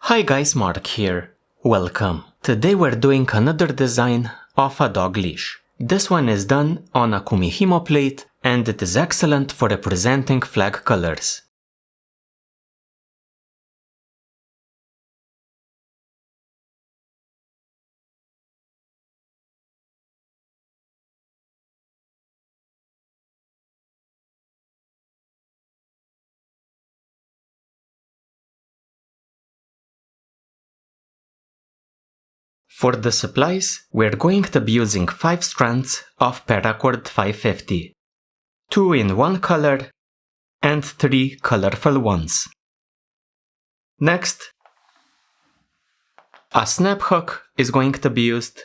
Hi guys, Mark here. Welcome. Today we're doing another design of a dog leash. This one is done on a kumihimo plate and it is excellent for representing flag colors. For the supplies, we're going to be using 5 strands of Paracord 550, 2 in one color and 3 colorful ones. Next, a snap hook is going to be used.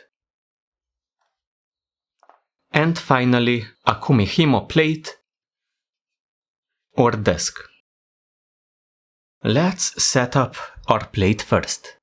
And finally, a kumihimo plate or disc. Let's set up our plate first.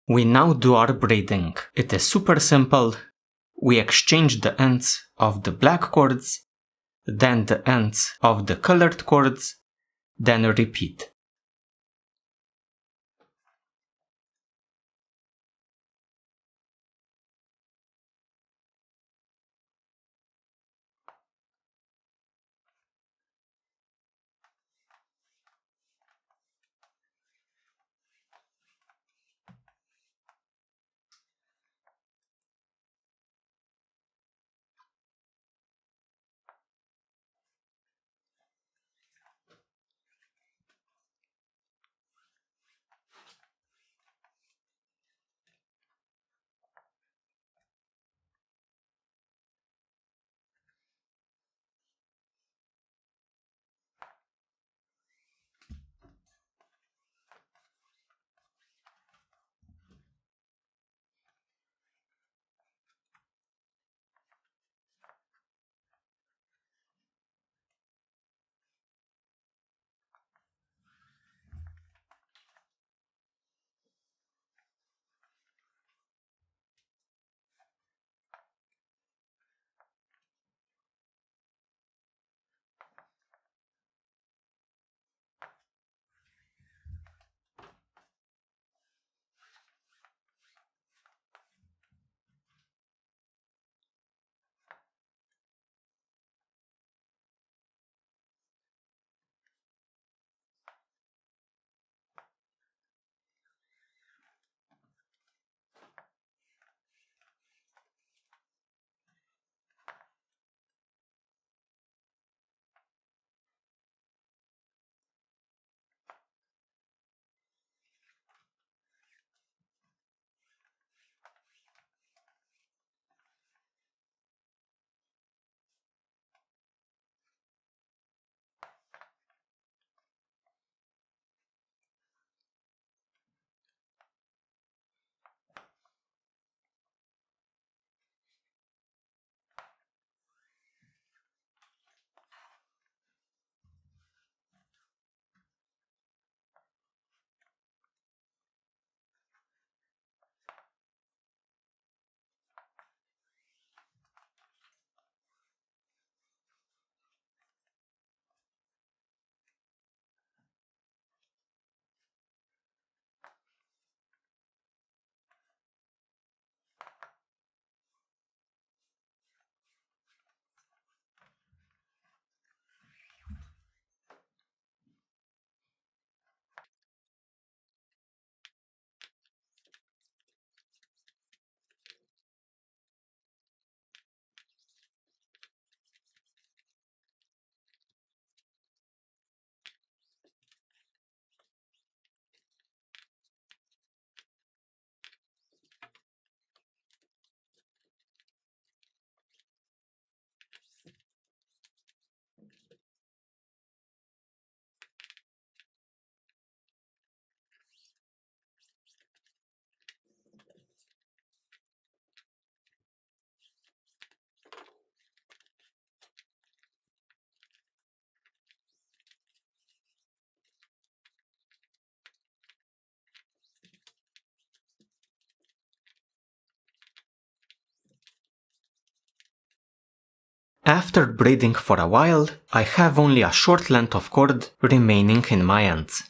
We now do our braiding. It is super simple. We exchange the ends of the black cords, then the ends of the colored cords, then repeat. After braiding for a while, I have only a short length of cord remaining in my ends.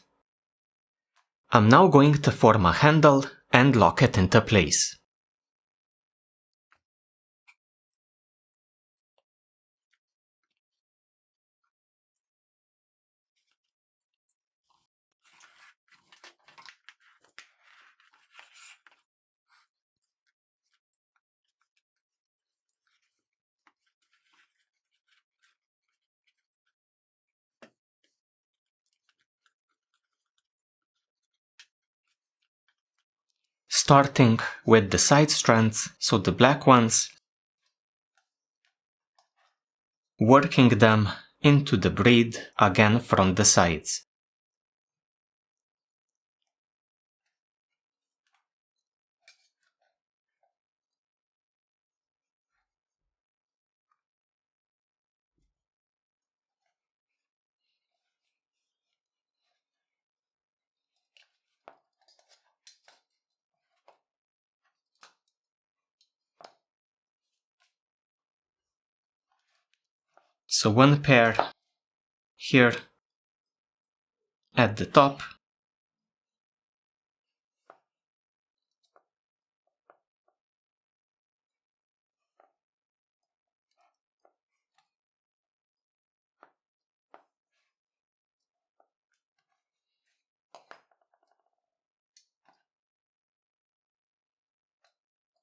I'm now going to form a handle and lock it into place. Starting with the side strands, so the black ones, working them into the braid again from the sides. So one pair here at the top,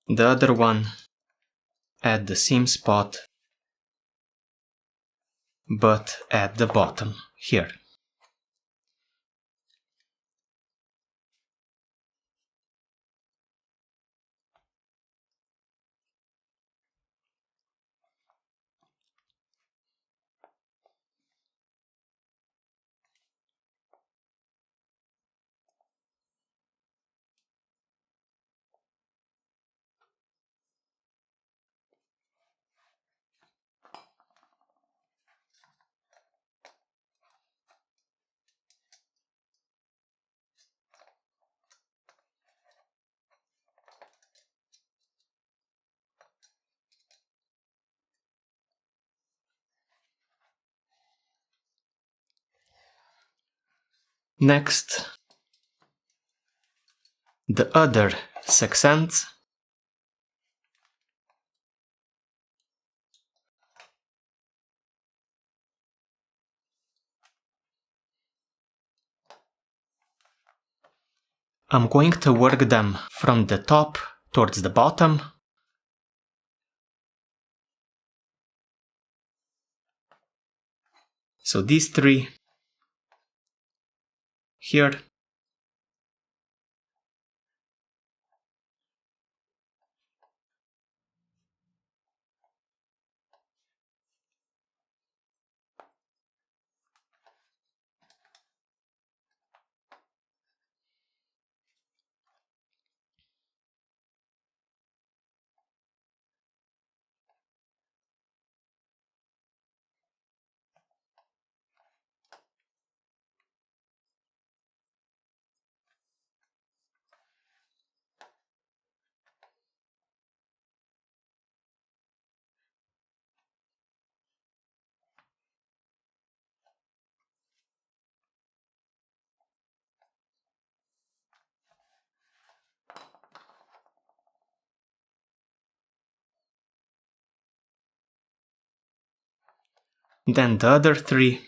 the other one at the seam spot, but at the bottom here. Next, the other 6 ends. I'm going to work them from the top towards the bottom. So these 3 here, then the other 3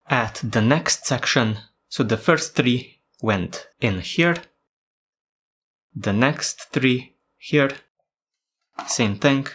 at the next section. So the first 3 went in here, the next 3 here, same thing.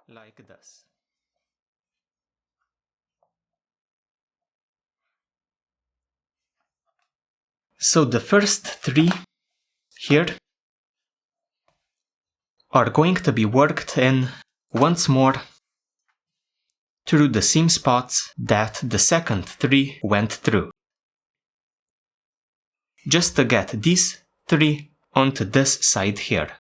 Like this. So the first 3 here are going to be worked in once more through the seam spots that the second 3 went through, just to get these 3 onto this side here.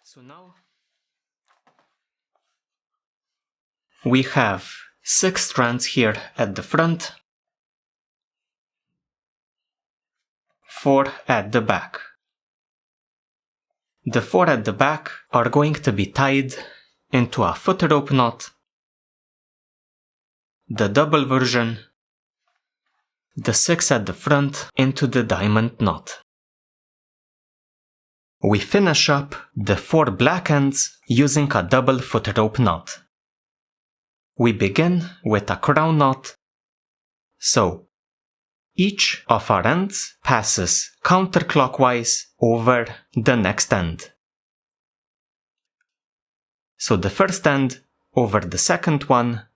So now we have 6 strands here at the front, 4 at the back. The 4 at the back are going to be tied into a foot rope knot, the double version, the 6 at the front into the diamond knot. We finish up the 4 black ends using a double foot rope knot. We begin with a crown knot, so each of our ends passes counterclockwise over the next end. So the first end over the second one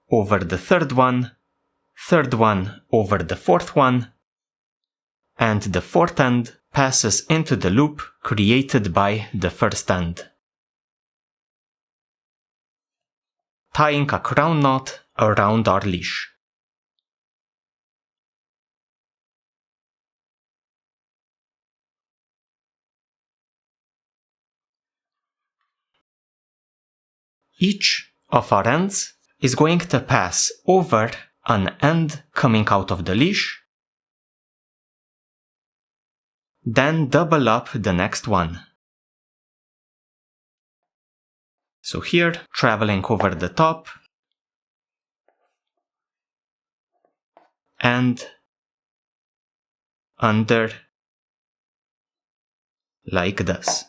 over the third one over the fourth one, and the fourth end passes into the loop created by the first end, tying a crown knot around our leash. Each of our ends is going to pass over an end coming out of the leash, then double up the next one. So here, traveling over the top, and under, like this.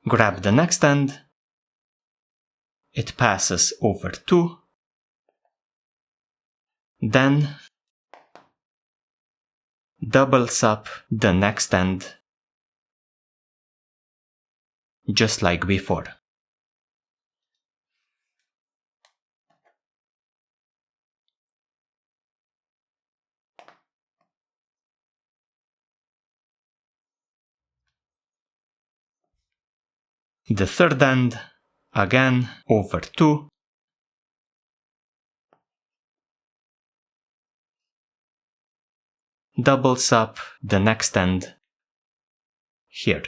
Grab the next end, it passes over 2, then doubles up the next end, just like before. The third end, again over 2, doubles up the next end here.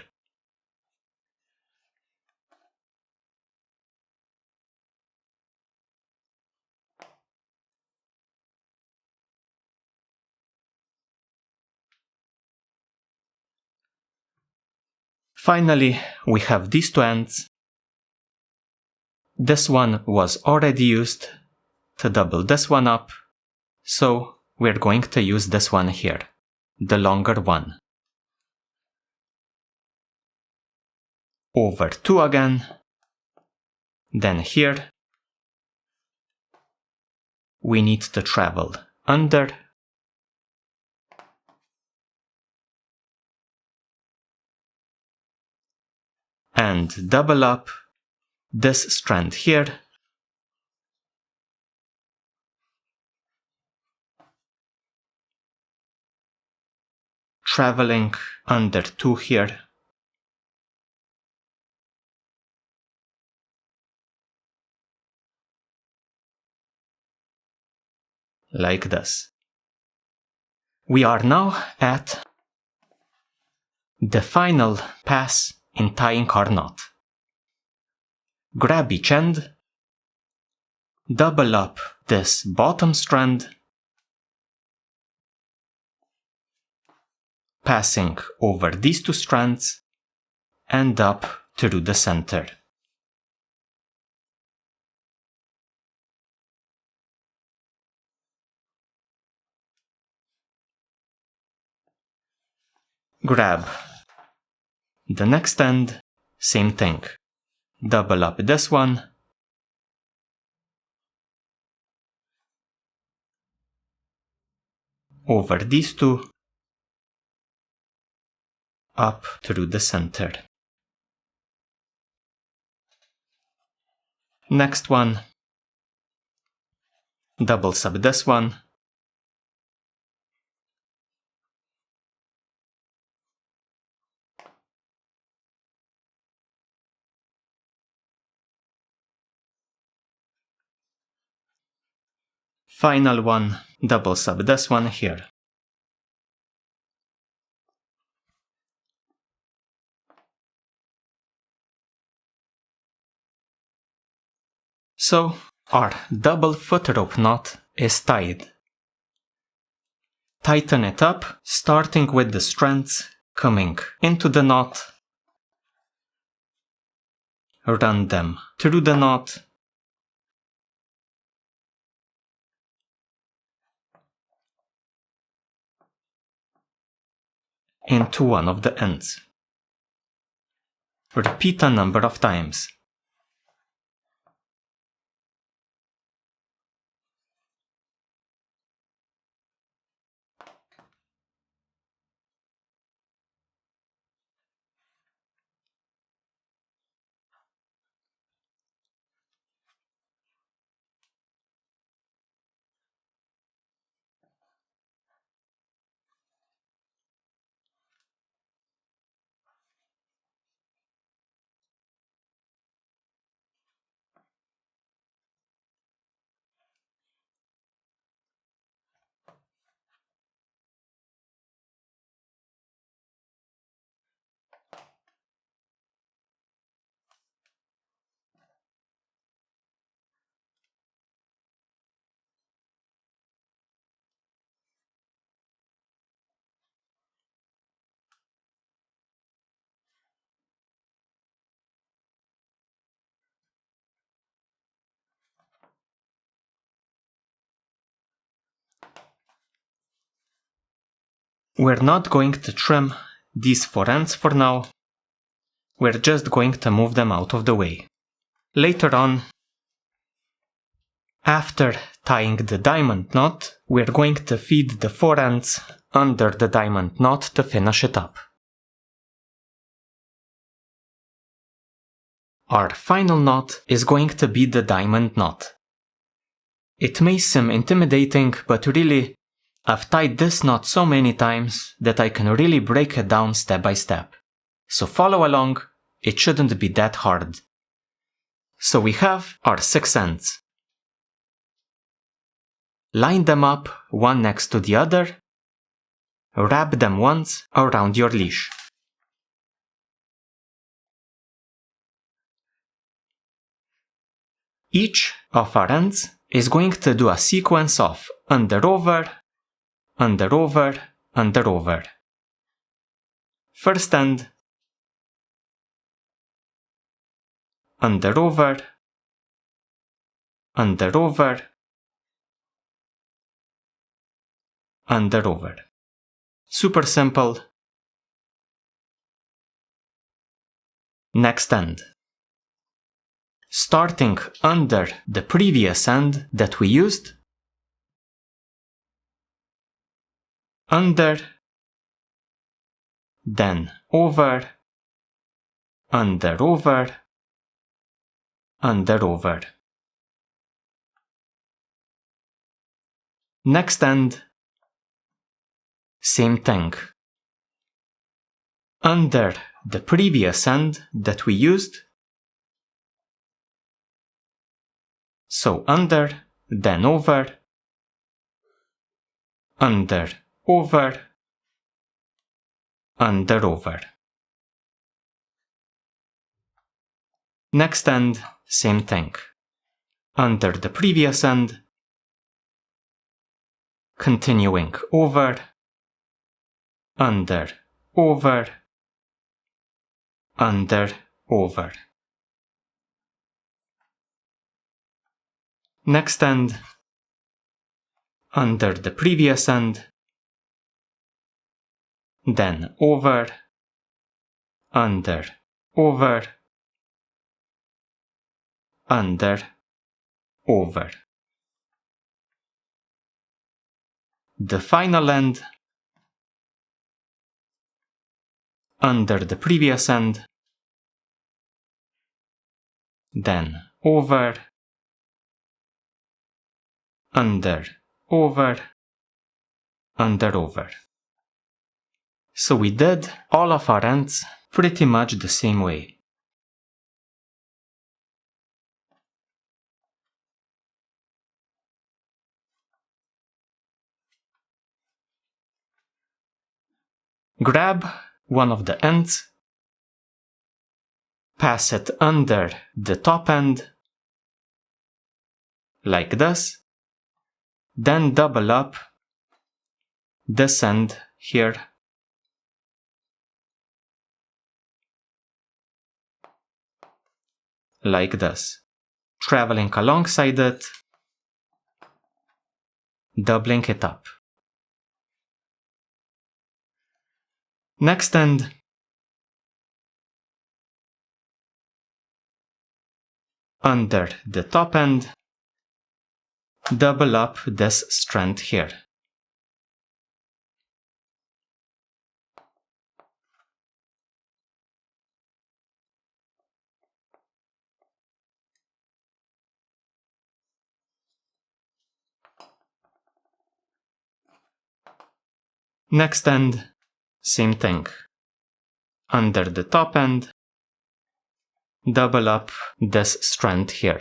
Finally, we have these 2 ends. This one was already used to double this one up, so we're going to use this one here, the longer one. Over 2 again, then here we need to travel under, and double up this strand here, traveling under 2 here, like this. We are now at the final pass in tying our knot. Grab each end, double up this bottom strand, passing over these 2 strands and up through the center. Grab the next end, same thing. Double up this one, over these 2, up through the center. Next one, doubles up this one, final one, doubles up this one here. So, our double foot rope knot is tied. Tighten it up, starting with the strands coming into the knot. Run them through the knot. Into one of the ends. Repeat a number of times. We're not going to trim these 4 ends for now. We're just going to move them out of the way. Later on, after tying the diamond knot, we're going to feed the 4 ends under the diamond knot to finish it up. Our final knot is going to be the diamond knot. It may seem intimidating, but really, I've tied this knot so many times that I can really break it down step by step. So follow along, it shouldn't be that hard. So we have our 6 ends. Line them up one next to the other. Wrap them once around your leash. Each of our ends is going to do a sequence of under over, under over, under over. First end, under over, under over, under over. Super simple. Next end. Starting under the previous end that we used, under, then over, under over, under, over. Next end, same thing. Under the previous end that we used, so under, then over, under, over, under, over. Next end, same thing. Under the previous end, continuing over, under, over, under, over. Next end, under the previous end, then over, under, over, under, over. The final end, under the previous end, then over, under, over, under, over. So we did all of our ends pretty much the same way. Grab one of the ends, pass it under the top end, like this, then double up this end here, like this, traveling alongside it, doubling it up. Next end, under the top end, double up this strand here. Next end, same thing. Under the top end, double up this strand here.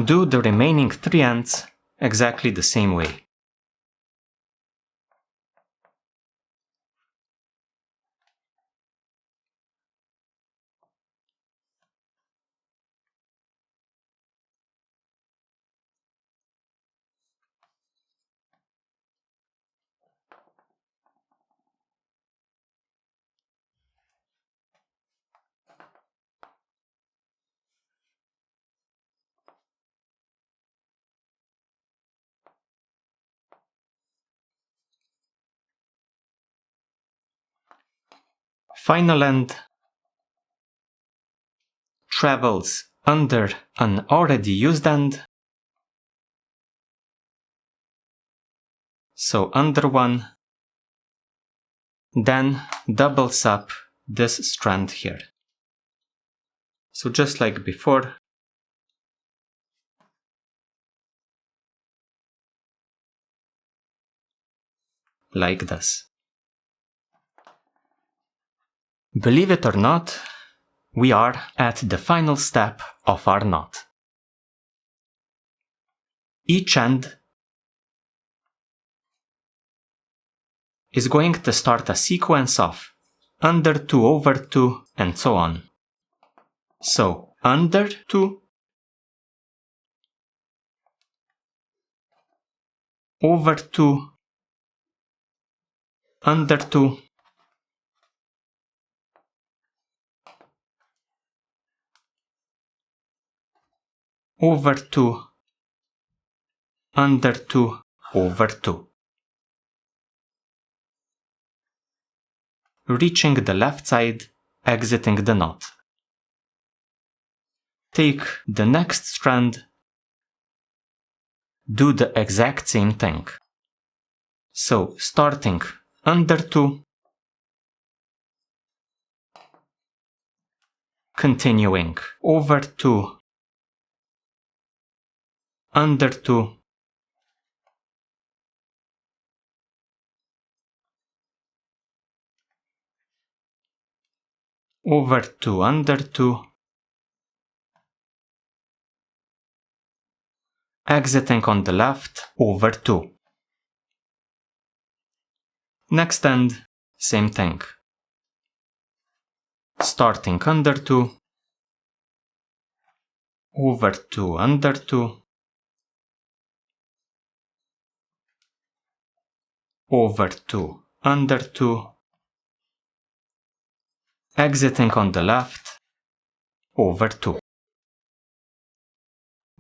Do the remaining 3 ends exactly the same way. Final end travels under an already used end, so under one, then doubles up this strand here. So just like before, like this. Believe it or not, we are at the final step of our knot. Each end is going to start a sequence of under 2, over 2, and so on. So under 2, over 2, under 2, over 2, under 2, over 2. Reaching the left side, exiting the knot. Take the next strand, do the exact same thing. So starting under 2, continuing over 2, under 2, over 2, under 2, exiting on the left, over 2. Next end, same thing. Starting under 2, over 2, under 2, over 2, under 2, exiting on the left, over 2.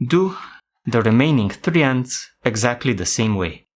Do the remaining 3 ends exactly the same way.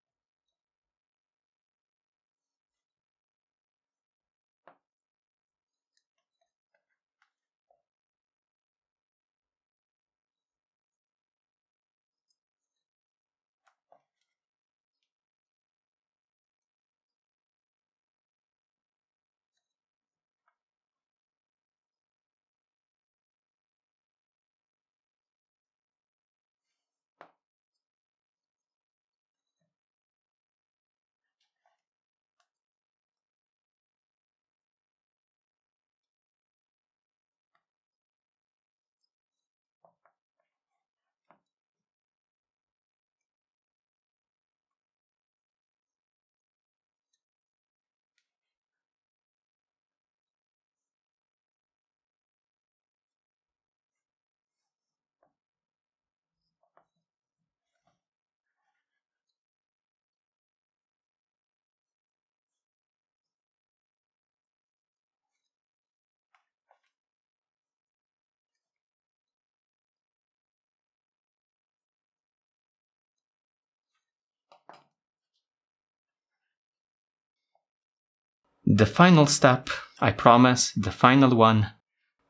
The final step, I promise, the final one,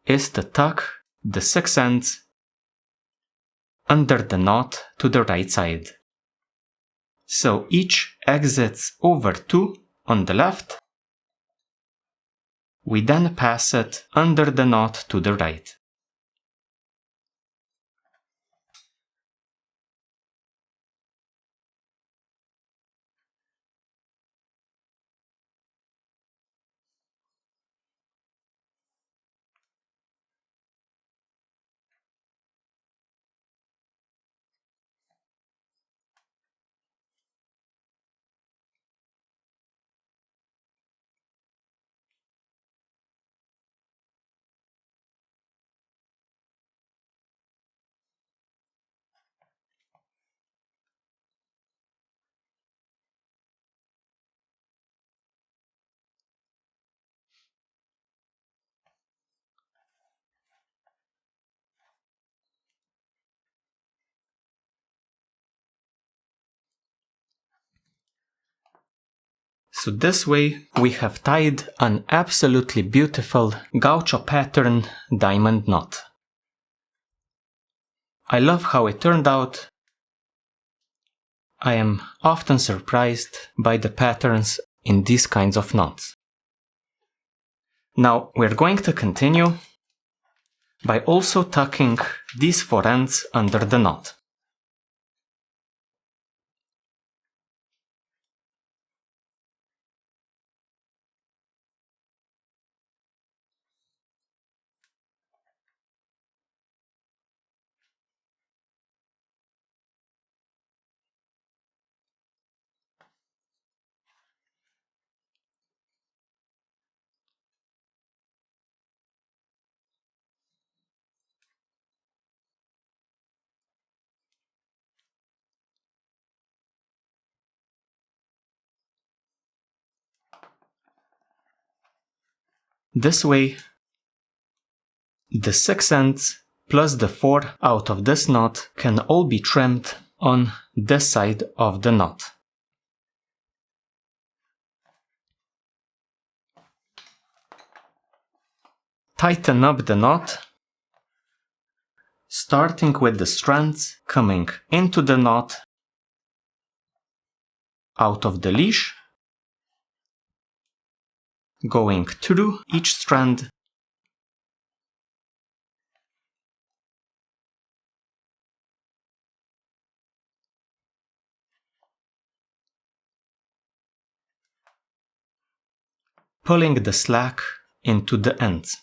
is to tuck the 6 ends under the knot to the right side. So each exits over 2 on the left. We then pass it under the knot to the right. So this way we have tied an absolutely beautiful gaucho pattern diamond knot. I love how it turned out. I am often surprised by the patterns in these kinds of knots. Now we're going to continue by also tucking these 4 ends under the knot. This way, the 6 ends plus the 4 out of this knot can all be trimmed on this side of the knot. Tighten up the knot, starting with the strands coming into the knot out of the leash, going through each strand, pulling the slack into the ends.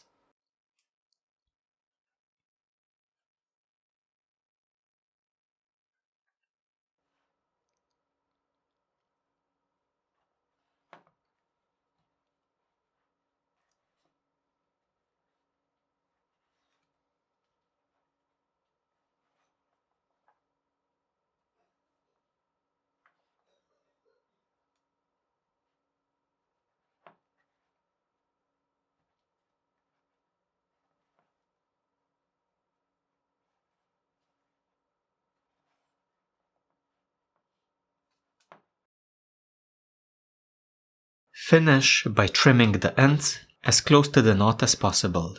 Finish by trimming the ends as close to the knot as possible.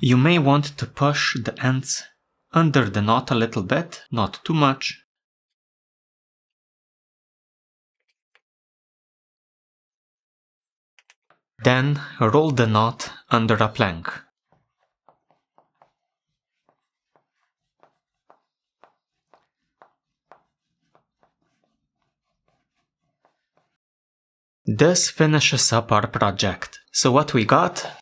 You may want to push the ends under the knot a little bit, not too much. Then roll the knot under a plank. This finishes up our project. So what we got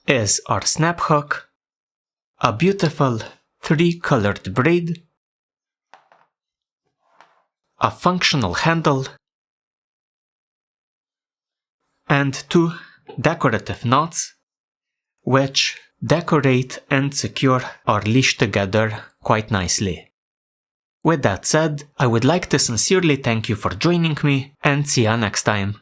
is our snap hook, a beautiful 3-colored braid, a functional handle, and 2 decorative knots, which decorate and secure our leash together quite nicely. With that said, I would like to sincerely thank you for joining me, and see ya next time.